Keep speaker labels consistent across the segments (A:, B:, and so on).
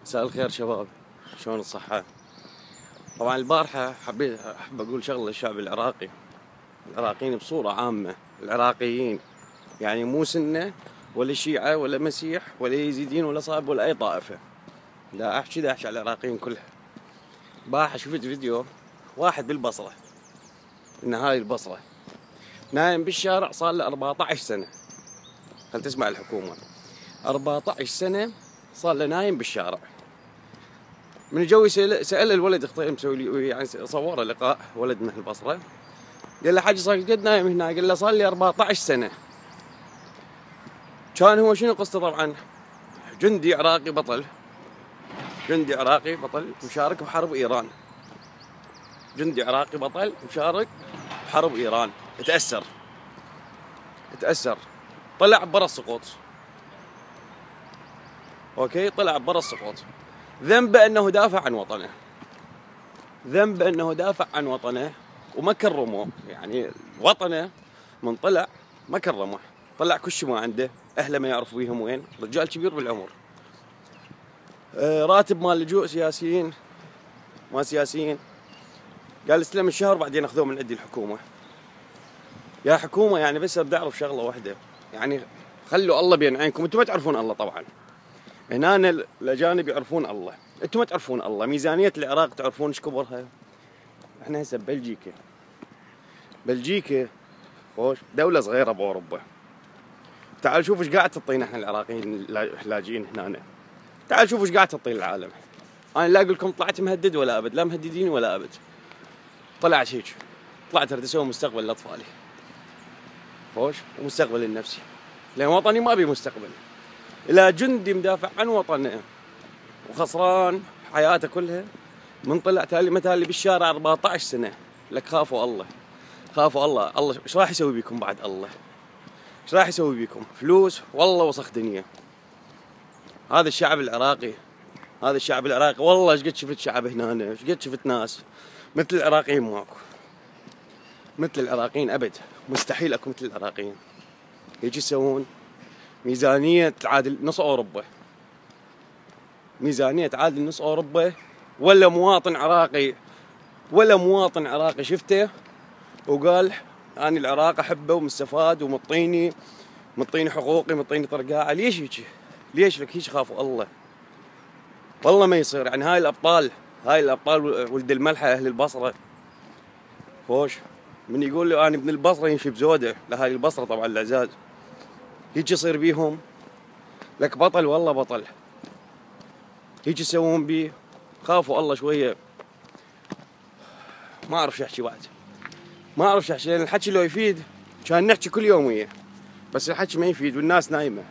A: مساء الخير شباب، شلون الصحة؟ طبعا البارحة أحب أقول شغلة للشعب العراقي، العراقيين بصورة عامة، العراقيين يعني مو سنة ولا شيعة ولا مسيح ولا يزيدين ولا صائب ولا أي طائفة، لا أحكي على العراقيين كلها. البارحة شفت فيديو واحد بالبصرة، إن هاي البصرة نايم بالشارع صار له 14 سنة. خل تسمع الحكومة، 14 سنة صار له نايم بالشارع. من الجو سأل الولد اختي مسوي لي يعني صوره لقاء ولد من البصرة، قال له حاج صار قد نايم هنا؟ قال له صار لي 14 سنة. كان هو شنو قصته؟ طبعا جندي عراقي بطل، جندي عراقي بطل مشارك بحرب إيران، جندي عراقي بطل مشارك بحرب إيران، تأثر طلع برا السقوط. اوكي، طلع برا السقوط. ذنبه انه دافع عن وطنه، ذنبه انه دافع عن وطنه وما كرموه. يعني وطنه من طلع ما كرمه، طلع كل شيء ما عنده، اهله ما يعرف بيهم وين، رجال كبير بالعمر. راتب مال لجوء سياسيين ما سياسيين، قال استلم الشهر بعدين اخذوه من عندي الحكومه. يا حكومه يعني بس بدي اعرف شغله واحده، يعني خلوا الله بين عينكم، انتم ما تعرفون الله طبعا. هنا الاجانب يعرفون الله، انتم ما تعرفون الله. ميزانيه العراق تعرفون ايش كبرها؟ احنا هسه بلجيكا خوش دوله صغيره باوروبا. تعال شوف ايش قاعد تعطينا احنا العراقيين اللاجئين هنا. تعال شوف ايش قاعد تعطي العالم. انا لا اقول لكم طلعت مهدد ولا ابد، لا مهددين ولا ابد. طلعت هيك، طلعت اريد اسوي مستقبل لاطفالي خوش، ومستقبل لنفسي، لان وطني ما بي مستقبل. الى جندي مدافع عن وطنه وخسران حياته كلها، من طلع تالي متالي بالشارع 14 سنه. لك خافوا الله، خافوا الله. الله ايش راح يسوي بيكم بعد؟ الله ايش راح يسوي بيكم؟ فلوس والله وسخ دنيا. هذا الشعب العراقي، هذا الشعب العراقي والله ايش قد شفت شعب هنا، ايش قد شفت ناس مثل العراقيين. ماكو مثل العراقيين ابد، مستحيل اكو مثل العراقيين. يجي يسوون ميزانية تعادل نص اوروبا، ميزانية تعادل نص اوروبا. ولا مواطن عراقي، ولا مواطن عراقي شفته وقال أنا العراق أحبه ومستفاد ومطيني حقوقي، مطيني طرقاعة. ليش هيك؟ ليش لك هيك؟ خافوا الله والله ما يصير. يعني هاي الأبطال ولد الملحة أهل البصرة خوش، من يقول له أنا ابن البصرة يمشي بزوده لهاي البصرة طبعا العزاز، هيك يصير بيهم؟ لك بطل والله بطل، هيك يسوون بيه؟ خافوا الله شوية. ما أعرف شو أحكي بعد، ما أعرف شو أحكي، لأن الحكي لو يفيد كان نحكي كل يوم وياه، بس الحكي ما يفيد والناس نايمة،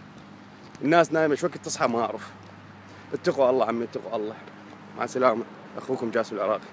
A: الناس نايمة. شو وقت تصحى ما أعرف. اتقوا الله عمي، اتقوا الله. مع السلامة، أخوكم جاسم العراقي.